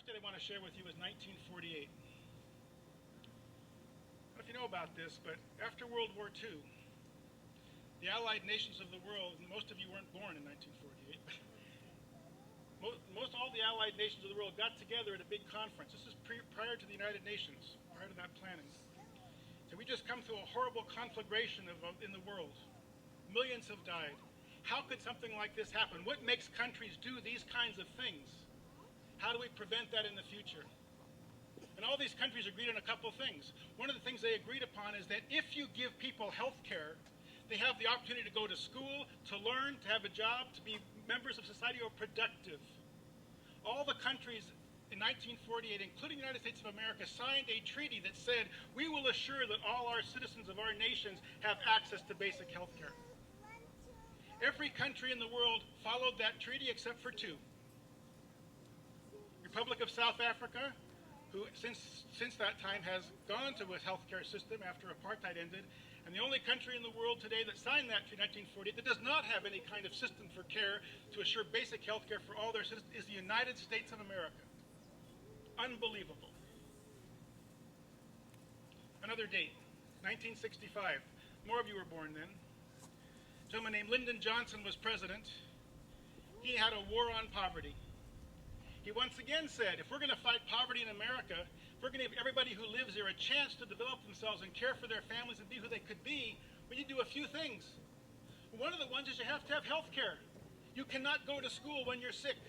date I want to share with you is 1948. I don't know if you know about this, but after World War II, the Allied nations of the world, and most of you weren't born in 1948, but most all the Allied nations of the world got together at a big conference. This is prior to the United Nations, prior to that planning. So we just come through a horrible conflagration in the world. Millions have died. How could something like this happen? What makes countries do these kinds of things? How do we prevent that in the future? And all these countries agreed on a couple things. One of the things they agreed upon is that if you give people health care, they have the opportunity to go to school, to learn, to have a job, to be members of society, or productive. All the countries in 1948, including the United States of America, signed a treaty that said, we will assure that all our citizens of our nations have access to basic health care. Every country in the world followed that treaty except for two. Republic of South Africa, who since that time has gone to a healthcare system after apartheid ended, and the only country in the world today that signed that treaty in 1948 that does not have any kind of system for care to assure basic health care for all their citizens is the United States of America. Unbelievable. Another date, 1965. More of you were born then. A gentleman named Lyndon Johnson was president. He had a war on poverty. He once again said, if we're going to fight poverty in America, if we're going to give everybody who lives here a chance to develop themselves and care for their families and be who they could be, we need to do a few things. One of the ones is you have to have health care. You cannot go to school when you're sick.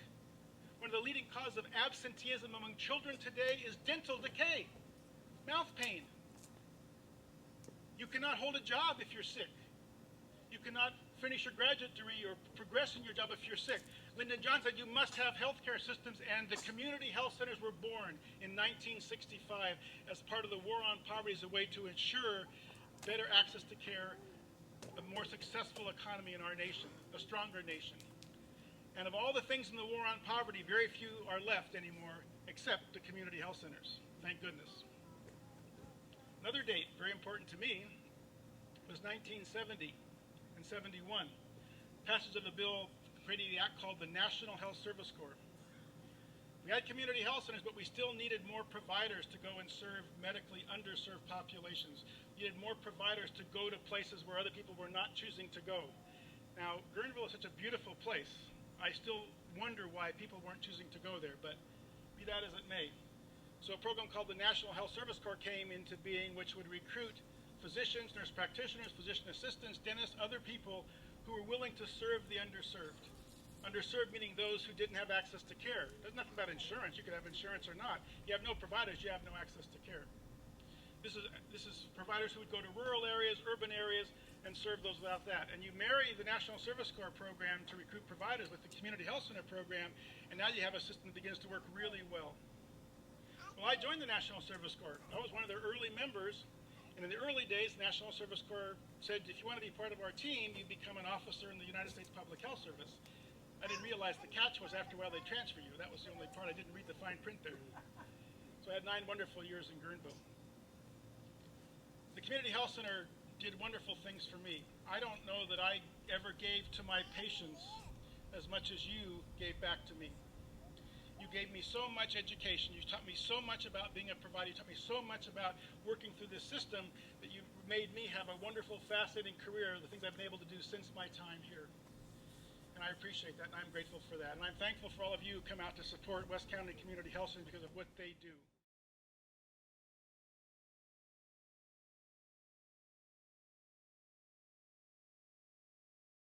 One of the leading causes of absenteeism among children today is dental decay, mouth pain. You cannot hold a job if you're sick. You cannot finish your graduate degree or progress in your job if you're sick. Lyndon Johnson said you must have healthcare systems, and the community health centers were born in 1965 as part of the war on poverty as a way to ensure better access to care, a more successful economy in our nation, a stronger nation. And of all the things in the war on poverty, very few are left anymore except the community health centers. Thank goodness. Another date, very important to me, was 1970 and 71. Passage of the bill creating the act called the National Health Service Corps. We had community health centers, but we still needed more providers to go and serve medically underserved populations. We needed more providers to go to places where other people were not choosing to go. Now, Guerneville is such a beautiful place. I still wonder why people weren't choosing to go there, but be that as it may. So a program called the National Health Service Corps came into being, which would recruit physicians, nurse practitioners, physician assistants, dentists, other people who were willing to serve the underserved. Underserved meaning those who didn't have access to care. There's nothing about insurance. You could have insurance or not. You have no providers, you have no access to care. This is providers who would go to rural areas, urban areas, and serve those without that. And you marry the National Service Corps program to recruit providers with the Community Health Center program, and now you have a system that begins to work really well. Well, I joined the National Service Corps. I was one of their early members, and in the early days, the National Service Corps said, if you want to be part of our team, you become an officer in the United States Public Health Service. I didn't realize the catch was after a while they transfer you. That was the only part. I didn't read the fine print there. So I had 9 wonderful years in Guerneville. The Community Health Center did wonderful things for me. I don't know that I ever gave to my patients as much as you gave back to me. You gave me so much education. You taught me so much about being a provider. You taught me so much about working through this system that you made me have a wonderful, fascinating career, the things I've been able to do since my time here. And I appreciate that, and I'm grateful for that. And I'm thankful for all of you who come out to support West County Community Health Center because of what they do.